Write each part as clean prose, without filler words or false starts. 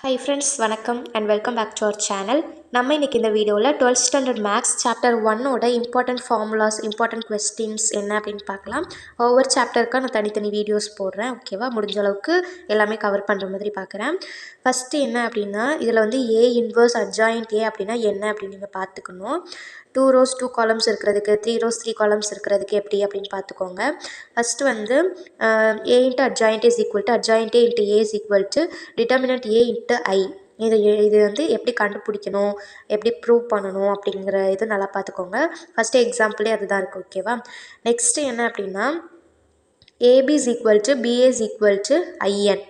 Hi friends, வணக்கம் and welcome back to our channel. நம்ம இன்னைக்கு இந்த வீடியோவில் 12th ஸ்டாண்டர்ட் மேக்ஸ் சாப்டர் 1ஓட இம்பார்ட்டன்ட் ஃபார்முலாஸ் இம்பார்ட்டன்ட் கொஸ்டின்ஸ் என்ன அப்படின்னு பார்க்கலாம். ஒவ்வொரு சாப்டருக்காக நான் தனித்தனி வீடியோஸ் போடுறேன். ஓகேவா, முடிஞ்ச அளவுக்கு எல்லாமே கவர் பண்ணுற மாதிரி பார்க்குறேன். ஃபஸ்ட்டு என்ன அப்படின்னா, இதில் வந்து ஏ இன்வர்ஸ் அட்ஜாயிண்ட் ஏ அப்படின்னா என்ன அப்படின்னு நீங்கள் பார்த்துக்கணும். 2 rows 2 columns இருக்கிறதுக்கு, 3 rows 3 columns இருக்கிறதுக்கு எப்படி அப்படின்னு பார்த்துக்கோங்க. ஃபஸ்ட்டு வந்து A into adjoint is equal to adjoint A into A is equal to determinant A into I. இது வந்து எப்படி கண்டுபிடிக்கணும், எப்படி ப்ரூவ் பண்ணணும் அப்படிங்கிற இது நல்லா பார்த்துக்கோங்க. ஃபஸ்ட்டு எக்ஸாம்பிளே அதுதான் இருக்குது. ஓகேவா, நெக்ஸ்ட்டு என்ன அப்படின்னா, AB is equal to BA is equal to I n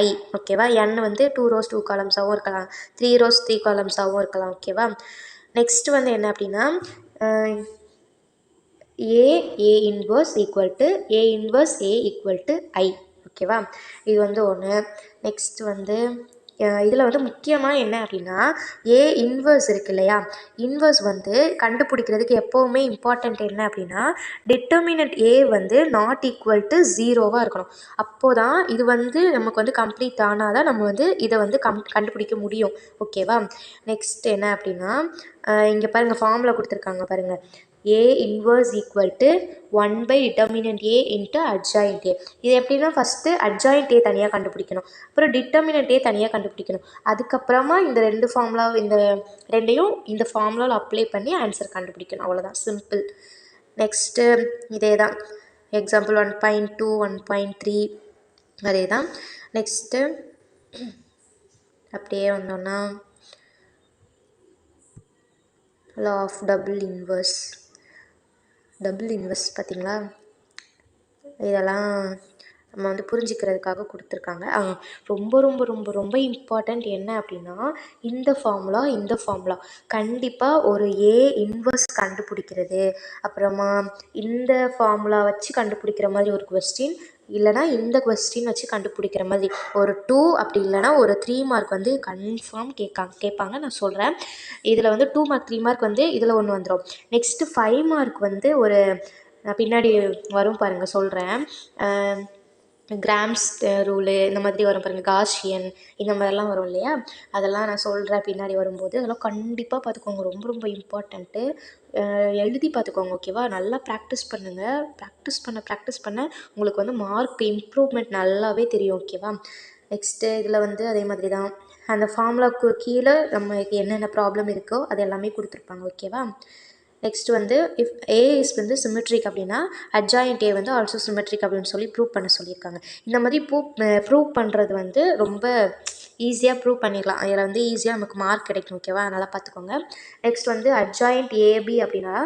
I. ஓகேவா, என் வந்து 2 rows 2 columns-ஆகவும் இருக்கலாம், 3 rows 3 columns-ஆகவும் இருக்கலாம். ஓகேவா, நெக்ஸ்ட் வந்து என்ன அப்படின்னா, A inverse equal to A inverse A equal to I. ஓகேவா, இது வந்து ஒன்று. நெக்ஸ்ட் வந்து இதில் வந்து முக்கியமாக என்ன அப்படின்னா, ஏ இன்வர்ஸ் இருக்கு இல்லையா, இன்வர்ஸ் வந்து கண்டுபிடிக்கிறதுக்கு எப்போவுமே இம்பார்ட்டண்ட் என்ன அப்படின்னா, டிட்டர்மினன்ட் ஏ வந்து நாட் ஈக்குவல் டு 0வாக இருக்கணும். அப்போது தான் இது வந்து நமக்கு வந்து கம்ப்ளீட் ஆனால் தான் நம்ம வந்து இதை வந்து கண்டுபிடிக்க முடியும். ஓகேவா, நெக்ஸ்ட் என்ன அப்படின்னா, இங்கே பாருங்கள் ஃபார்முலா கொடுத்துருக்காங்க பாருங்கள். A inverse equal to 1 by determinant A into adjoint A. இது எப்படின்னா, ஃபஸ்ட்டு அட்ஜாயிண்ட் ஏ தனியாக கண்டுபிடிக்கணும், அப்புறம் டிட்டர்மினன்ட் ஏ தனியாக கண்டுபிடிக்கணும். அதுக்கப்புறமா இந்த ரெண்டு ஃபார்முலா, இந்த ரெண்டையும் இந்த ஃபார்முலாவில் அப்ளை பண்ணி ஆன்சர் கண்டுபிடிக்கணும். அவ்வளோதான், சிம்பிள். நெக்ஸ்ட்டு இதே தான் எக்ஸாம்பிள் 1.2 1.3 அதே தான். நெக்ஸ்ட்டு அப்படியே வந்தோன்னா, லா ஆஃப் டபுள் இன்வர்ஸ் பார்த்திங்களா, இதெல்லாம் நம்ம வந்து புரிஞ்சிக்கிறதுக்காக கொடுத்துருக்காங்க. ரொம்ப ரொம்ப ரொம்ப ரொம்ப இம்பார்ட்டண்ட் என்ன அப்படின்னா, இந்த ஃபார்முலா கண்டிப்பாக ஒரு ஏ இன்வர்ஸ் கண்டுபிடிக்கிறது, அப்புறமா இந்த ஃபார்முலா வச்சு கண்டுபிடிக்கிற மாதிரி ஒரு கொஸ்டின், இல்லைனா இந்த கொஸ்டின் வச்சு கண்டுபிடிக்கிற மாதிரி ஒரு 2, அப்படி இல்லைனா ஒரு 3 மார்க் வந்து கன்ஃபார்ம் கேட்பாங்க. நான் சொல்கிறேன், இதில் வந்து 2 மார்க் 3 மார்க் வந்து இதில் ஒன்று வந்துடும். நெக்ஸ்ட்டு 5 மார்க் வந்து ஒரு பின்னாடி வரும் பாருங்கள், சொல்கிறேன். கிராம்ஸ் ரூலு இந்த மாதிரி வரும் பாருங்கள், காஷியன் இந்த மாதிரிலாம் வரும் இல்லையா, அதெல்லாம் நான் சொல்கிறேன் பின்னாடி வரும்போது. அதெல்லாம் கண்டிப்பாக பார்த்துக்கோங்க, ரொம்ப ரொம்ப இம்பார்ட்டண்ட்டு. எழுதி பார்த்துக்கோங்க. ஓகேவா, நல்லா ப்ராக்டிஸ் பண்ணுங்கள். ப்ராக்டிஸ் பண்ண உங்களுக்கு வந்து மார்க் இம்ப்ரூவ்மெண்ட் நல்லாவே தெரியும். ஓகேவா, நெக்ஸ்ட்டு இதில் வந்து அதே மாதிரி தான் அந்த ஃபார்முலாவுக்கு கீழே நம்மளுக்கு என்னென்ன ப்ராப்ளம் இருக்கோ அது எல்லாமே கொடுத்துருப்பாங்க. ஓகேவா, நெக்ஸ்ட் வந்து இஃப் ஏ இஸ் வந்து சிமெட்ரிக் அப்படின்னா அட்ஜாயிண்ட் ஏ வந்து ஆல்சோ சிமெட்ரிக் அப்படின்னு சொல்லி ப்ரூவ் பண்ண சொல்லியிருக்காங்க. இந்த மாதிரி ப்ரூவ் பண்ணுறது வந்து ரொம்ப ஈஸியாக ப்ரூவ் பண்ணிடலாம். அதில் வந்து ஈஸியாக நமக்கு மார்க் கிடைக்கும். ஓகேவா, அதனால் பார்த்துக்கோங்க. நெக்ஸ்ட் வந்து அட்ஜாயிண்ட் ஏபி அப்படின்னா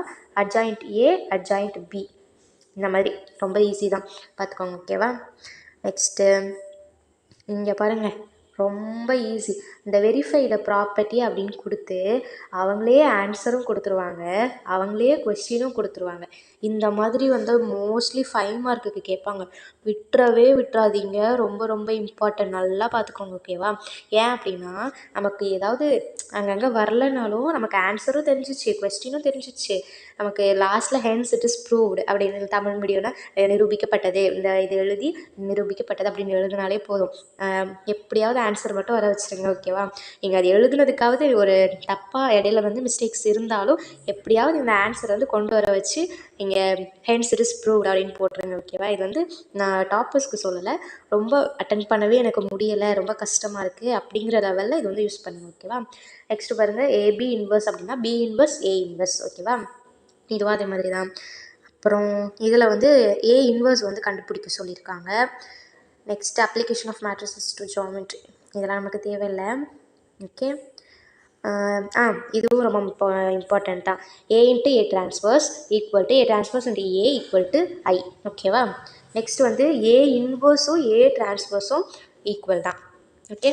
அட்ஜாயிண்ட் ஏ அட்ஜாயிண்ட் பி, இந்த மாதிரி ரொம்ப ஈஸி தான், பார்த்துக்கோங்க. ஓகேவா, நெக்ஸ்ட்டு இங்கே பாருங்கள், ரொம்ப ஈஸி. இந்த வெரிஃபை த ப்ராப்பர்ட்டி அப்படின்னு கொடுத்து அவங்களே ஆன்சரும் கொடுத்துருவாங்க, அவங்களே கொஸ்டினும் கொடுத்துருவாங்க. இந்த மாதிரி வந்து மோஸ்ட்லி 5 மார்க்குக்கு கேட்பாங்க. விட்டுறாதீங்க, ரொம்ப ரொம்ப இம்பார்ட்டன்ட், நல்லா பார்த்துக்கோங்க. ஓகேவா, ஏன் அப்படின்னா, நமக்கு ஏதாவது அங்கங்கே வரலனாலும் நமக்கு ஆன்சரும் தெரிஞ்சிச்சு, கொஸ்டினும் தெரிஞ்சிச்சு. நமக்கு லாஸ்ட்டில் ஹென்ஸ் இட் இஸ் ப்ரூவ்டு அப்படின்னு தமிழ் மீடியம்னா நிரூபிக்கப்பட்டது, இந்த இது எழுதி நிரூபிக்கப்பட்டது அப்படின்னு எழுதினாலே போதும். எப்படியாவது ஆன்சர் மட்டும் வர வச்சுருங்க. ஓகேவா, நீங்கள் அது எழுதுனதுக்காவது ஒரு தப்பாக இடையில வந்து மிஸ்டேக்ஸ் இருந்தாலும் எப்படியாவது இந்த ஆன்சர் வந்து கொண்டு வர வச்சு நீங்கள் ஹென்ஸ் இட் இஸ் ப்ரூவ்ட் அப்படின்னு போட்டுருங்க. ஓகேவா, இது வந்து நான் டாப்பர்ஸ்க்கு சொல்லலை, ரொம்ப அட்டென்ட் பண்ணவே எனக்கு முடியலை, ரொம்ப கஷ்டமாக இருக்குது அப்படிங்கிற லெவலில் இது வந்து யூஸ் பண்ணுங்க. ஓகேவா, நெக்ஸ்ட்டு பாருங்கள், ஏபி இன்வர்ஸ் அப்படின்னா பி இன்வர்ஸ் ஏ இன்வர்ஸ். ஓகேவா, இதுவும் அதே மாதிரி தான். அப்புறம் இதில் வந்து ஏ இன்வர்ஸ் வந்து கண்டுபிடிக்க சொல்லியிருக்காங்க. Next application of matrices to geometry, இதெல்லாம் நமக்கு தேவையில்லை. ஓகே, இதுவும் ரொம்ப இம்பார்ட்டண்ட் தான். A into A transverse equal to A transverse into A equal to I. ஓகேவா, நெக்ஸ்ட் வந்து ஏ இன்வர்ஸும் ஏ டிரான்ஸ்வர்ஸும் ஈக்குவல் தான். ஓகே,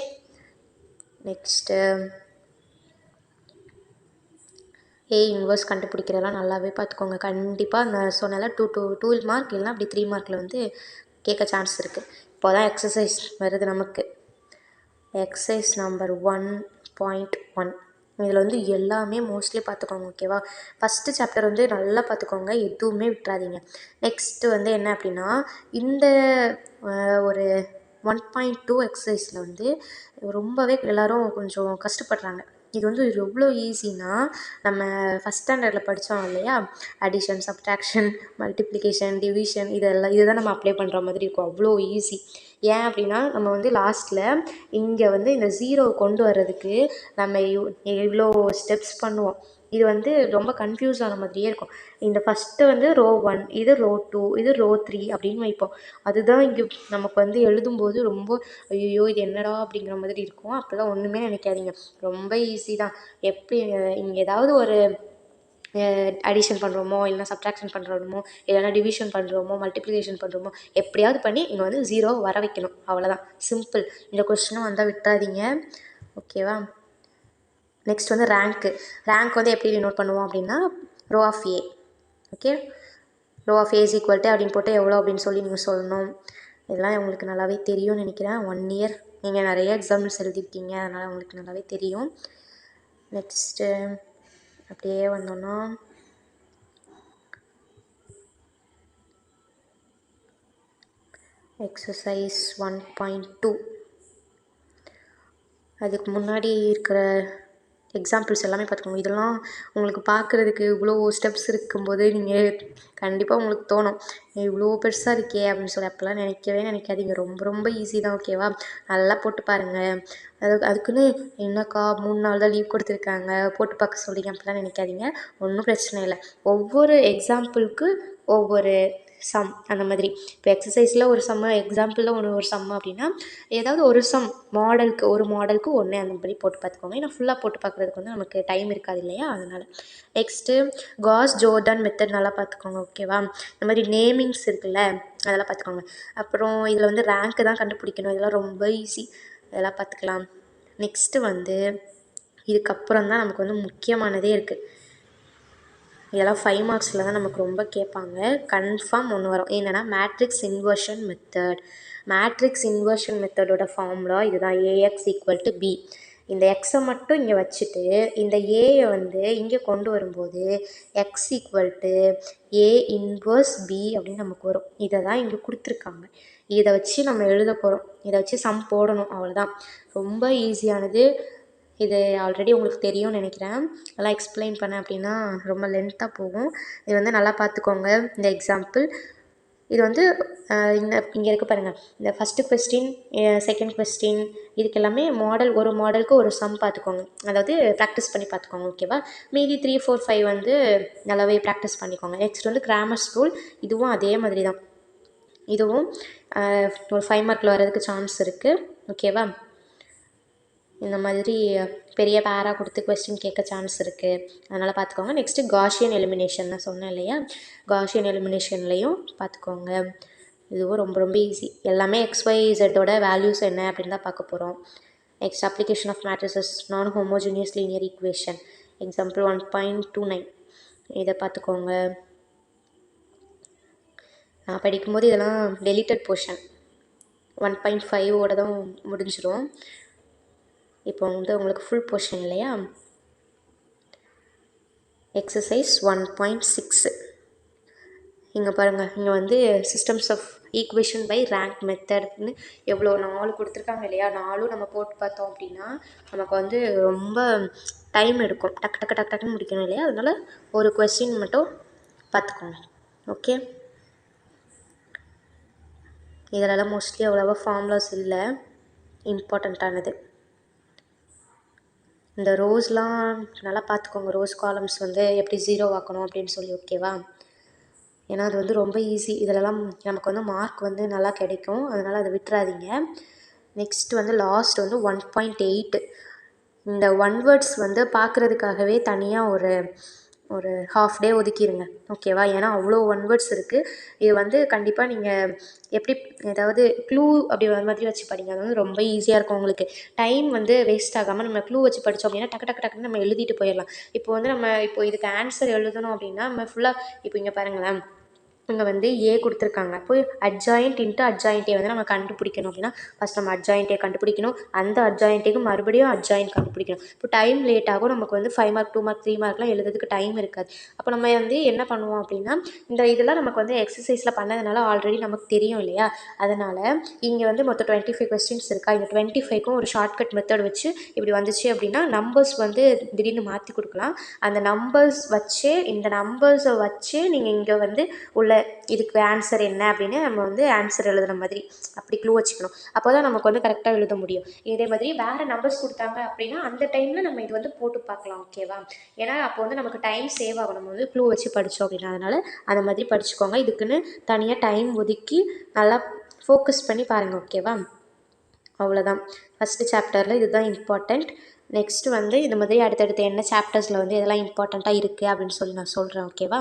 நெக்ஸ்ட்டு ஏ இன்வர்ஸ் கண்டுபிடிக்கிறதெல்லாம் நல்லாவே பார்த்துக்கோங்க. கண்டிப்பாக நான் சொன்னால 2 மார்க் இல்லைனா அப்படி 3 மார்க்கில் வந்து கேட்க சான்ஸ் இருக்குது. இப்போ தான் எக்ஸசைஸ் வருது நமக்கு. எக்ஸசைஸ் நம்பர் 1.1 இதில் வந்து எல்லாமே மோஸ்ட்லி பார்த்துக்கோங்க. ஓகேவா, ஃபஸ்ட்டு சாப்டர் வந்து நல்லா பார்த்துக்கோங்க, எதுவுமே விட்டுறாதீங்க. நெக்ஸ்ட்டு வந்து என்ன அப்படின்னா, இந்த ஒரு 1.2 எக்ஸசைஸில் வந்து ரொம்பவே எல்லோரும் கொஞ்சம் கஷ்டப்படுறாங்க. இது வந்து எவ்வளோ ஈஸினா, நம்ம ஃபஸ்ட் ஸ்டாண்டர்டில் படித்தோம் இல்லையா, அடிஷன், சப்ட்ராக்ஷன், மல்டிப்ளிகேஷன், டிவிஷன் இதுதான் நம்ம அப்ளை பண்ணுற மாதிரி இருக்கும். அவ்வளோ ஈஸி. ஏன் அப்படின்னா, நம்ம வந்து லாஸ்ட்டில் இங்கே வந்து இந்த ஜீரோவை கொண்டு வர்றதுக்கு நம்ம இவ்வளோ ஸ்டெப்ஸ் பண்ணுவோம். இது வந்து ரொம்ப கன்ஃபியூஸ் ஆன மாதிரியே இருக்கும். இந்த ஃபஸ்ட்டு வந்து ரோ 1, இது ரோ 2, இது ரோ 3 அப்படின்னு வைப்போம். அதுதான் இங்கே நமக்கு வந்து எழுதும்போது ரொம்ப ஐயோ இது என்னடா அப்படிங்கிற மாதிரி இருக்கும். அப்போல்லாம் ஒன்றுமே நினைக்காதீங்க, ரொம்ப ஈஸி தான். எப்படி இங்கே ஏதாவது ஒரு அடிஷன் பண்ணுறோமோ, இல்லைனா சப்ட்ராக்ஷன் பண்ணுறோமோ, இல்லைனா டிவிஷன் பண்ணுறோமோ, மல்டிப்ளிகேஷன் பண்ணுறோமோ, எப்படியாவது பண்ணி இங்கே வந்து ஜீரோ வர வைக்கணும். அவ்வளோதான், சிம்பிள். இந்த கொஸ்டினும் வந்தால் விட்டுறாதீங்க, ஓகேவா? நெக்ஸ்ட் வந்து ரேங்க் வந்து எப்படி டினோட் பண்ணுவோம் அப்படின்னா, row of A. Okay, row of A is equal to அப்படின்னு போட்டு எவ்வளோ அப்படின்னு சொல்லி நீங்கள் சொல்லணும். இதெல்லாம் உங்களுக்கு நல்லாவே தெரியும்னு நினைக்கிறேன். 1 இயர் நீங்கள் நிறைய எக்ஸாம்பிள்ஸ் எழுதியிருக்கீங்க, அதனால் உங்களுக்கு நல்லாவே தெரியும். நெக்ஸ்ட்டு அப்படியே வந்தோன்னா எக்ஸசைஸ் 1.2. அதுக்கு முன்னாடி இருக்கிற எக்ஸாம்பிள்ஸ் எல்லாமே பார்த்துக்கோங்க. இதெல்லாம் உங்களுக்கு பார்க்குறதுக்கு இவ்வளோ ஸ்டெப்ஸ் இருக்கும்போது நீங்கள் கண்டிப்பாக உங்களுக்கு தோணும், இவ்வளோ பெருசாக இருக்கே அப்படின்னு சொல்லி. அப்போல்லாம் நினைக்காதீங்க, ரொம்ப ரொம்ப ஈஸி தான், ஓகேவா? நல்லா போட்டு பாருங்கள். அதுக்குன்னு என்னக்கா 3 நாள் தான் லீவ் கொடுத்துருக்காங்க, போட்டு பார்க்க சொல்கிறீங்க அப்படிலாம் நினைக்காதீங்க. ஒன்றும் பிரச்சனை இல்லை. ஒவ்வொரு எக்ஸாம்பிளுக்கு ஒவ்வொரு சம் அந்த மாதிரி. இப்போ எக்ஸசைஸில் ஒரு சம்மு, எக்ஸாம்பிளில் ஒரு சம்மு அப்படின்னா ஏதாவது ஒரு சம் ஒரு மாடலுக்கு ஒன்று அந்த மாதிரி போட்டு பார்த்துக்கோங்க. ஏன்னா ஃபுல்லாக போட்டு பார்க்குறதுக்கு வந்து நமக்கு டைம் இருக்காது இல்லையா, அதனால். நெக்ஸ்ட்டு காஸ் ஜோர்டன் மெத்தட் நல்லா பார்த்துக்கோங்க, ஓகேவா? இந்த மாதிரி நேமிங்ஸ் இருக்குல்ல, அதெல்லாம் பார்த்துக்கோங்க. அப்புறம் இதில் வந்து ரேங்க்கு தான் கண்டுபிடிக்கணும், இதெல்லாம் ரொம்ப ஈஸி, அதெல்லாம் பார்த்துக்கலாம். நெக்ஸ்ட்டு வந்து இதுக்கப்புறம் தான் நமக்கு வந்து முக்கியமானதே இருக்குது. இதெல்லாம் 5 மார்க்ஸில் தான் நமக்கு ரொம்ப கேட்பாங்க. கன்ஃபார்ம் ஒன்று வரும், என்னென்னா matrix inversion method. Matrix inversion மெத்தடோட ஃபார்முலா இதுதான், ஏஎக்ஸ் ஈக்குவல் டு பி. இந்த எக்ஸை மட்டும் இங்கே வச்சுட்டு இந்த ஏயை வந்து இங்கே கொண்டு வரும்போது X equal to A inverse B அப்படின்னு நமக்கு வரும். இதை தான் இங்கே கொடுத்துருக்காங்க. இதை வச்சு நம்ம எழுத போகிறோம், இதை வச்சு சம் போடணும், அவ்வளோதான். ரொம்ப ஈஸியானது. இது ஆல்ரெடி உங்களுக்கு தெரியும்னு நினைக்கிறேன். நல்லா எக்ஸ்பிளைன் பண்ணேன் அப்படின்னா ரொம்ப லென்த்தாக போகும். இது வந்து நல்லா பார்த்துக்கோங்க. இந்த எக்ஸாம்பிள் இது வந்து இங்கே இருக்க பாருங்கள், இந்த ஃபஸ்ட்டு கொஸ்டின், செகண்ட் கொஸ்டின், இதுக்கு எல்லாமே ஒரு மாடலுக்கு ஒரு சம் பார்த்துக்கோங்க, அதாவது ப்ராக்டிஸ் பண்ணி பார்த்துக்கோங்க, ஓகேவா? மீதி 3, 4, 5 வந்து நல்லாவே ப்ராக்டிஸ் பண்ணிக்கோங்க. நெக்ஸ்ட் வந்து கிராமர் ரூல், இதுவும் அதே மாதிரி தான். இதுவும் ஒரு 5 மார்க்கில் வர்றதுக்கு சான்ஸ் இருக்குது, ஓகேவா? இந்த மாதிரி பெரிய பேராக கொடுத்து கொஸ்டின் கேட்க சான்ஸ் இருக்குது, அதனால் பார்த்துக்கோங்க. நெக்ஸ்ட்டு காஷியன் எலிமினேஷன் நான் சொன்னேன் இல்லையா, காஷியன் எலிமினேஷன்லேயும் பார்த்துக்கோங்க. இதுவும் ரொம்ப ரொம்ப ஈஸி. எல்லாமே XYZோட வேல்யூஸ் என்ன அப்படின்னு தான் பார்க்க போகிறோம். நெக்ஸ்ட் அப்ளிகேஷன் ஆஃப் மேட்ரிசஸ் நான் ஹோமோஜினியஸ் லீனியர் ஈக்குவேஷன், எக்ஸாம்பிள் 1.29, இதை பார்த்துக்கோங்க. நான் படிக்கும்போது இதெல்லாம் டெலிட்டட் போர்ஷன், 1.5ஓட தான் முடிஞ்சிடும். இப்போ வந்து உங்களுக்கு ஃபுல் போர்ஷன் இல்லையா. எக்ஸசைஸ் 1.6 இங்கே பாருங்கள், இங்கே வந்து systems of equation by rank மெத்தட்னு எவ்வளோ 4 கொடுத்துருக்காங்க இல்லையா. 4 நம்ம போட்டு பார்த்தோம் அப்படின்னா நமக்கு வந்து ரொம்ப டைம் எடுக்கும், டக்குன்னு முடிக்கணும் இல்லையா. அதனால் ஒரு கொஸ்டின் மட்டும் பார்த்துக்கோங்க, ஓகே? இதிலலாம் மோஸ்ட்லி அவ்வளோவா ஃபார்முலாஸ் இல்லை, இம்பார்ட்டண்ட்டானது. இந்த ரோஸ்லாம் நல்லா பார்த்துக்கோங்க, ரோஸ் காலம்ஸ் வந்து எப்படி ஜீரோ ஆக்கணும் அப்படின்னு சொல்லி, ஓகேவா? ஏன்னா அது வந்து ரொம்ப ஈஸி. இதிலலாம் நமக்கு வந்து மார்க் வந்து நல்லா கிடைக்கும், அதனால் அதை விட்டுறாதீங்க. நெக்ஸ்ட் வந்து லாஸ்ட் வந்து 1.8. இந்த 1 வேர்ட்ஸ் வந்து பார்க்குறதுக்காகவே தனியாக ஒரு ஹாஃப் டே ஒதுக்கிடுங்க, ஓகேவா? ஏன்னா அவ்வளோ 1 வேர்ட்ஸ் இருக்குது. இது வந்து கண்டிப்பாக நீங்கள் எப்படி ஏதாவது க்ளூ அப்படி மாதிரி வச்சு படிங்க, அது வந்து ரொம்ப ஈஸியாக இருக்கும் உங்களுக்கு. டைம் வந்து வேஸ்ட் ஆகாமல் நம்ம க்ளூ வச்சு படித்தோம் அப்படின்னா டக்குன்னு நம்ம எழுதிட்டு போயிடலாம். இப்போ வந்து நம்ம இதுக்கு ஆன்சர் எழுதணும் அப்படின்னா நம்ம ஃபுல்லாக இப்போ இங்கே பாருங்களேன், இங்கே வந்து ஏ கொடுத்துருக்காங்க. அப்போ அட்ஜாயிண்ட் இன்ட்டு அட்ஜாயிண்ட் ஏ வந்து நம்ம கண்டுபிடிக்கணும் அப்படின்னா ஃபஸ்ட் நம்ம அட்ஜாயிண்ட் ஏ கண்டுபிடிக்கணும். அந்த அட்ஜாயிண்ட்டுக்கு மறுபடியும் அட்ஜாயிண்ட் கண்டுபிடிக்கணும். இப்போ டைம் லேட் ஆகும். நமக்கு வந்து 5 மார்க் 2 மார்க் 3 மார்க்லாம் எழுதுறதுக்கு டைம் இருக்காது. அப்போ நம்ம வந்து என்ன பண்ணுவோம் அப்படின்னா இதெல்லாம் நமக்கு வந்து எக்ஸசைஸில் பண்ணதுனால ஆல்ரெடி நமக்கு தெரியும் இல்லையா? அதனால் இங்கே வந்து மொத்தம் 25 கொஸ்டின்ஸ் இருக்கா. இந்த 25க்கும் ஒரு ஷார்ட்கட் மெத்தட் வச்சு இப்படி வந்துச்சு அப்படின்னா நம்பர்ஸ் வந்து திடீர்னு மாற்றி கொடுக்கலாம். அந்த நம்பர்ஸ் வச்சே இந்த நம்பர்ஸை வச்சே நீங்கள் இங்கே வந்து உள்ள இதுக்கு ஆன்சர் என்ன அப்படின்னு நம்ம வந்து ஆன்சர் எழுதுகிற மாதிரி அப்படி க்ளூ வச்சுக்கணும். அப்போ தான் நமக்கு வந்து கரெக்டாக எழுத முடியும். இதே மாதிரி வேறு நம்பர்ஸ் கொடுத்தாங்க அப்படின்னா அந்த டைமில் நம்ம இது வந்து போட்டு பார்க்கலாம். ஓகேவா? ஏன்னா அப்போ வந்து நமக்கு டைம் சேவ் ஆகும். நம்ம வந்து க்ளூ வச்சு படித்தோம் அப்படின்னா அதனால் அந்த மாதிரி படிச்சுக்கோங்க. இதுக்குன்னு தனியாக டைம் ஒதுக்கி நல்லா ஃபோக்கஸ் பண்ணி பாருங்கள். ஓகேவா? அவ்வளோதான். ஃபஸ்ட்டு சாப்டரில் இதுதான் இம்பார்ட்டண்ட். நெக்ஸ்ட்டு வந்து இது மாதிரி அடுத்தடுத்து என்ன சாப்டர்ஸில் வந்து இதெல்லாம் இம்பார்ட்டண்ட்டாக இருக்குது அப்படின்னு சொல்லி நான் சொல்கிறேன். ஓகேவா?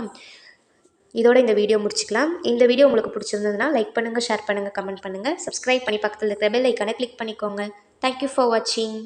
இதோட இந்த வீடியோ முடிச்சுக்கலாம். இந்த வீடியோ உங்களுக்கு பிடிச்சிருந்ததுன்னா லைக் பண்ணுங்கள், ஷேர் பண்ணுங்கள், கமெண்ட் பண்ணுங்கள். சப்ஸ்கிரைப் பண்ணி பக்கத்தில் இருக்கிற பெல் ஐக்கானை கிளிக் பண்ணிக்கோங்க. தேங்க்யூ ஃபார் வாட்சிங்.